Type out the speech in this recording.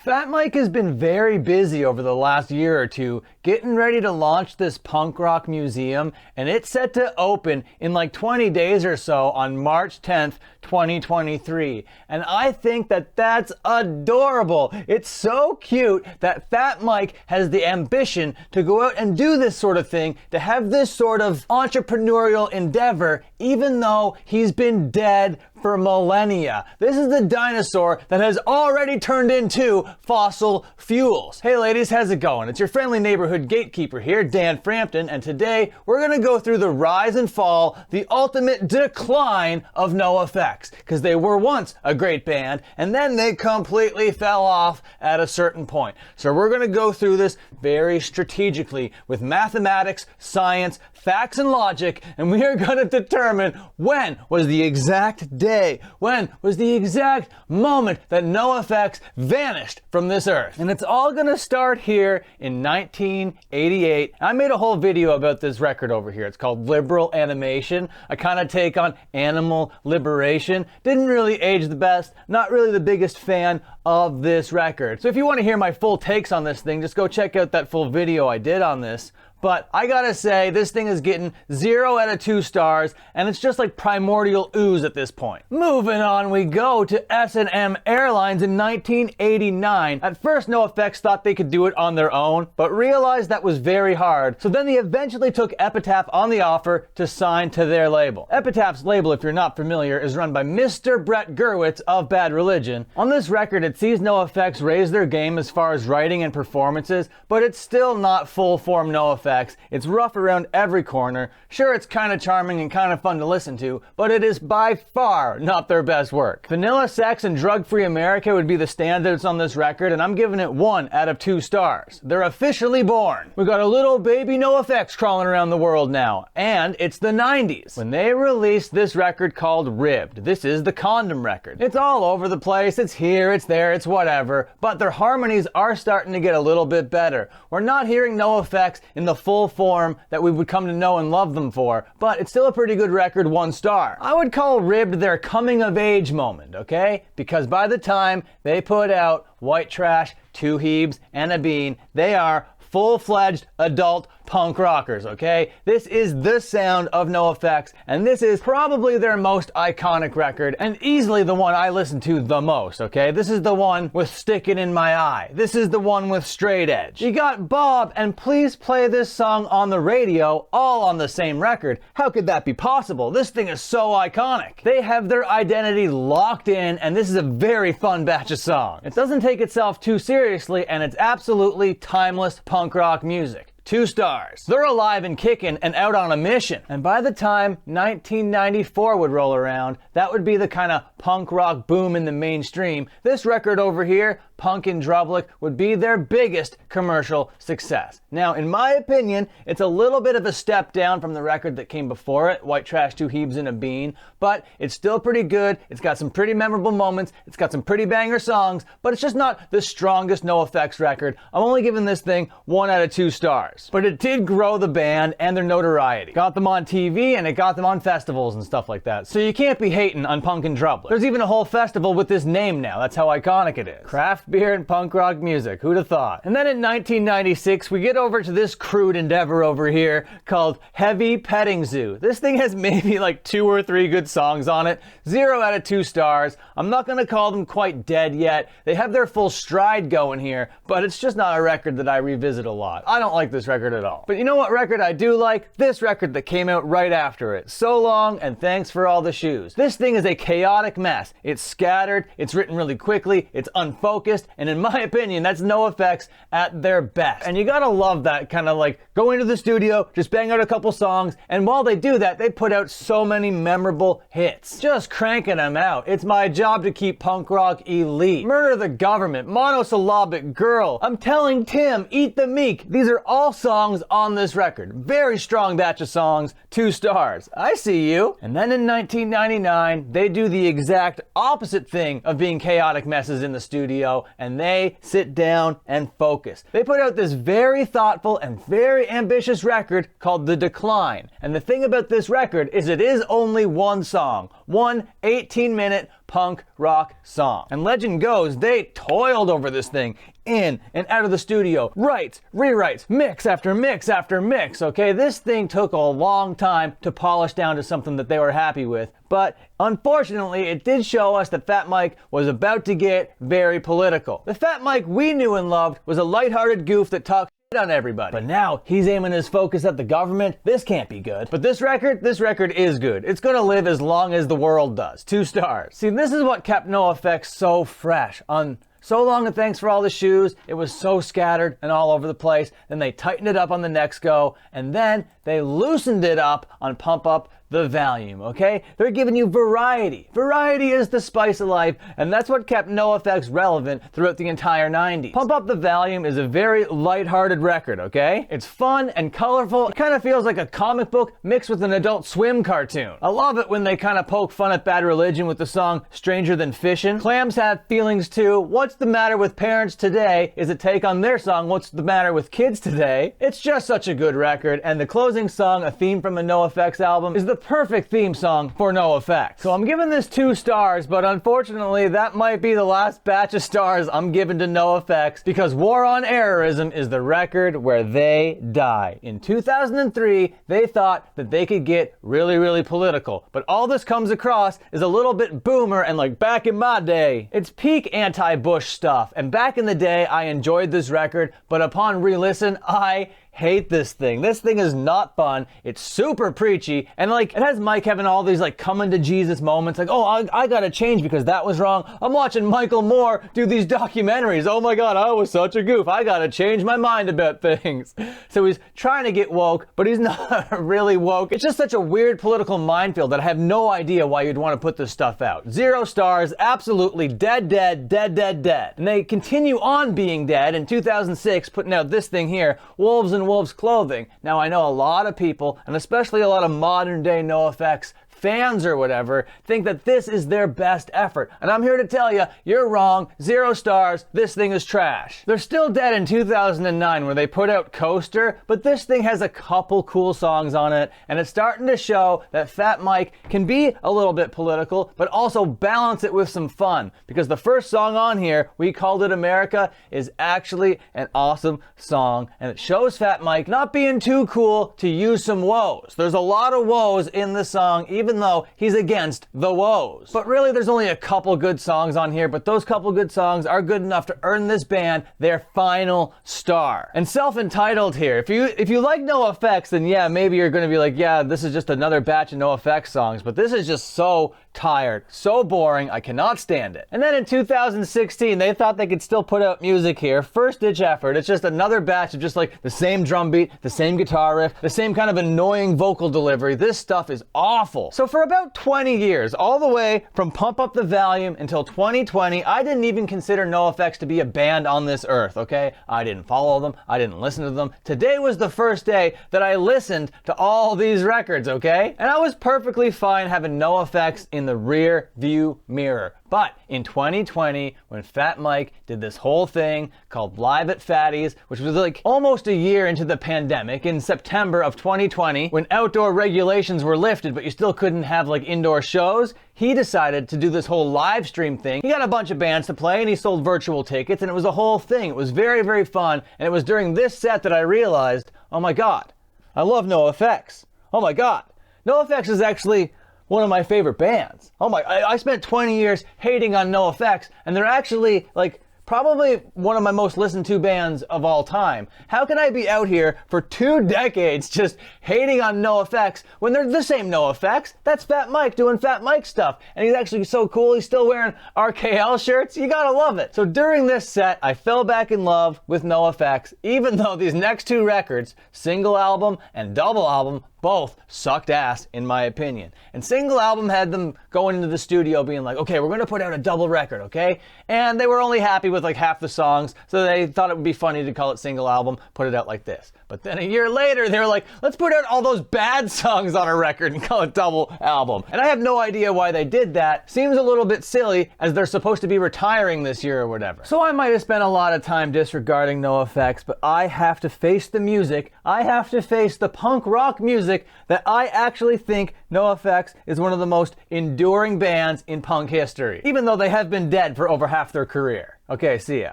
Fat Mike has been very busy over the last year or two getting ready to launch this punk rock museum, and it's set to open in like 20 days or so on March 10th, 2023. And I think that that's adorable. It's so cute that Fat Mike has the ambition to go out and do this sort of thing, to have this sort of entrepreneurial endeavor, even though he's been dead for millennia. This is the dinosaur that has already turned into fossil fuels. Hey ladies, how's it going? It's your friendly neighborhood gatekeeper here, Dan Frampton, and today we're gonna go through the rise and fall, the ultimate decline of NoFX, because they were once a great band, and then they completely fell off at a certain point. So we're gonna go through this very strategically with mathematics, science, facts, and logic, and we are gonna determine when was the exact day, when was the exact moment that NoFX vanished from this earth. And it's all gonna start here in 1988. I made a whole video about this record over here. It's called Liberal Animation. I kind of take on animal liberation. Didn't really age the best, not really the biggest fan of this record. So if you want to hear my full takes on this thing, just go check out that full video I did on this. But I gotta say, this thing is getting 0 out of 2 stars, and it's just like primordial ooze at this point. Moving on we go to S&M Airlines in 1989. At first, NoFX thought they could do it on their own, but realized that was very hard. So then they eventually took Epitaph on the offer to sign to their label. Epitaph's label, if you're not familiar, is run by Mr. Brett Gurewitz of Bad Religion. On this record, it sees NoFX raise their game as far as writing and performances, but it's still not full-form NoFX. It's rough around every corner. Sure, it's kind of charming and kind of fun to listen to, but it is by far not their best work. Vanilla Sex and Drug Free America would be the standouts on this record, and I'm giving it 1 out of 2 stars. They're officially born. We got a little baby NoFX crawling around the world now, and it's the 90s when they released this record called Ribbed. This is the Condom record. It's all over the place. It's here, it's there, it's whatever, but their harmonies are starting to get a little bit better. We're not hearing NoFX in the full form that we would come to know and love them for, but it's still a pretty good record, 1 star. I would call Ribbed their coming of age moment, okay? Because by the time they put out White Trash, 2 Hebes, and a Bean, they are full-fledged adult punk rockers, okay? This is the sound of NoFX, and this is probably their most iconic record, and easily the one I listen to the most, okay? This is the one with Stickin' in My Eye. This is the one with Straight Edge. You got Bob and Please Play This Song on the Radio, all on the same record. How could that be possible? This thing is so iconic. They have their identity locked in, and this is a very fun batch of songs. It doesn't take itself too seriously, and it's absolutely timeless punk rock music. 2 stars. They're alive and kicking and out on a mission. And by the time 1994 would roll around, that would be the kind of punk rock boom in the mainstream. This record over here, Punk in Drublic, would be their biggest commercial success. Now, in my opinion, it's a little bit of a step down from the record that came before it, White Trash, 2 Hebes, and a Bean, but it's still pretty good. It's got some pretty memorable moments. It's got some pretty banger songs, but it's just not the strongest NoFX record. I'm only giving this thing 1 out of 2 stars. But it did grow the band and their notoriety. Got them on TV and it got them on festivals and stuff like that. So you can't be hating on Punk in Drublic. There's even a whole festival with this name now. That's how iconic it is. Craft beer and punk rock music. Who'd have thought? And then in 1996, we get over to this crude endeavor over here called Heavy Petting Zoo. This thing has maybe like 2 or 3 good songs on it. 0 out of 2 stars. I'm not gonna call them quite dead yet. They have their full stride going here, but it's just not a record that I revisit a lot. I don't like this record at all. But you know what record I do like? This record that came out right after it. So Long and Thanks for All the Shoes. This thing is a chaotic mess. It's scattered, it's written really quickly, it's unfocused, and in my opinion, that's NoFX at their best. And you gotta love that kind of like go into the studio, just bang out a couple songs, and while they do that, they put out so many memorable hits. Just cranking them out. It's my job to keep punk rock elite. Murder the Government, Monosyllabic Girl, I'm Telling Tim, Eat the Meek. These are all songs on this record. Very strong batch of songs, 2 stars. I see you. And then in 1999, they do the exact opposite thing of being chaotic messes in the studio, and they sit down and focus. They put out this very thoughtful and very ambitious record called The Decline. And the thing about this record is it is only 1 song. 1 18-minute punk rock song. And legend goes, they toiled over this thing in and out of the studio. Writes, rewrites, mix after mix after mix, okay? This thing took a long time to polish down to something that they were happy with. But unfortunately, it did show us that Fat Mike was about to get very political. The Fat Mike we knew and loved was a lighthearted goof that talked on everybody. But now he's aiming his focus at the government. This can't be good. But this record is good. It's gonna live as long as the world does. 2 stars. See, this is what kept NoFX so fresh. On So Long and Thanks for All the Shoes, it was so scattered and all over the place. Then they tightened it up on the next go, and then they loosened it up on Pump Up the Volume, okay? They're giving you variety. Variety is the spice of life, and that's what kept NoFX relevant throughout the entire 90s. Pump Up the Volume is a very lighthearted record, okay? It's fun and colorful. It kind of feels like a comic book mixed with an Adult Swim cartoon. I love it when they kind of poke fun at Bad Religion with the song Stranger Than Fishin'. Clams Have Feelings Too. What's the Matter with Parents Today is a take on their song What's the Matter with Kids Today. It's just such a good record, and the closing song, A Theme from a NoFX album, is the perfect theme song for NoFX. So I'm giving this 2 stars, but unfortunately that might be the last batch of stars I'm giving to NoFX, because War on Errorism is the record where they die. In 2003, they thought that they could get really, really political, but all this comes across is a little bit boomer and like back in my day. It's peak anti-Bush stuff, and back in the day I enjoyed this record, but upon re-listen, I hate this thing. This thing is not fun. It's super preachy, and like it has Mike having all these like coming to Jesus moments, like, oh, I gotta change because that was wrong. I'm watching Michael Moore do these documentaries. Oh my god, I was such a goof. I gotta change my mind about things. So he's trying to get woke, but he's not really woke. It's just such a weird political minefield that I have no idea why you'd want to put this stuff out. 0 stars, absolutely dead, dead, dead, dead, dead. And they continue on being dead in 2006, putting out this thing here, Wolves in Wolves Clothing. Now I know a lot of people, and especially a lot of modern day NoFX fans or whatever, think that this is their best effort. And I'm here to tell you, you're wrong. 0 stars. This thing is trash. They're still dead in 2009 where they put out Coaster, but this thing has a couple cool songs on it, and it's starting to show that Fat Mike can be a little bit political, but also balance it with some fun. Because the first song on here, We Called It America, is actually an awesome song, and it shows Fat Mike not being too cool to use some woes. There's a lot of woes in the song, even though he's against the woes. But really, there's only a couple good songs on here, but those couple good songs are good enough to earn this band their final star. And self-entitled here, if you like NoFX, then yeah, maybe you're gonna be like, yeah, this is just another batch of NoFX songs, but this is just so tired, so boring, I cannot stand it. And then in 2016, they thought they could still put out music here. First ditch effort. It's just another batch of just like the same drum beat, the same guitar riff, the same kind of annoying vocal delivery. This stuff is awful. So for about 20 years, all the way from Pump Up the Volume until 2020, I didn't even consider NoFX to be a band on this earth, okay? I didn't follow them, I didn't listen to them. Today was the first day that I listened to all these records, okay? And I was perfectly fine having NoFX in the rear view mirror. But in 2020, when Fat Mike did this whole thing called Live at Fatties, which was like almost a year into the pandemic, in September of 2020, when outdoor regulations were lifted, but you still couldn't have like indoor shows, he decided to do this whole live stream thing. He got a bunch of bands to play and he sold virtual tickets, and it was a whole thing. It was very, very fun. And it was during this set that I realized, oh my God, I love NoFX. Oh my God, NoFX is actually one of my favorite bands. Oh my, I spent 20 years hating on NoFX, and they're actually like probably one of my most listened to bands of all time. How can I be out here for 2 decades just hating on NoFX when they're the same NoFX? That's Fat Mike doing Fat Mike stuff. And he's actually so cool, he's still wearing RKL shirts. You gotta love it. So during this set, I fell back in love with NoFX, even though these next 2 records, single album and double album, both sucked ass in my opinion. And single album had them going into the studio being like, okay, we're gonna put out a double record, okay? And they were only happy with like half the songs, so they thought it would be funny to call it single album, put it out like this. But then a year later, they were like, let's put out all those bad songs on a record and call it double album. And I have no idea why they did that. Seems a little bit silly, as they're supposed to be retiring this year or whatever. So I might have spent a lot of time disregarding NoFX, but I have to face the music. I have to face the punk rock music that I actually think NoFX is one of the most enduring bands in punk history, even though they have been dead for over half their career. Okay, see ya.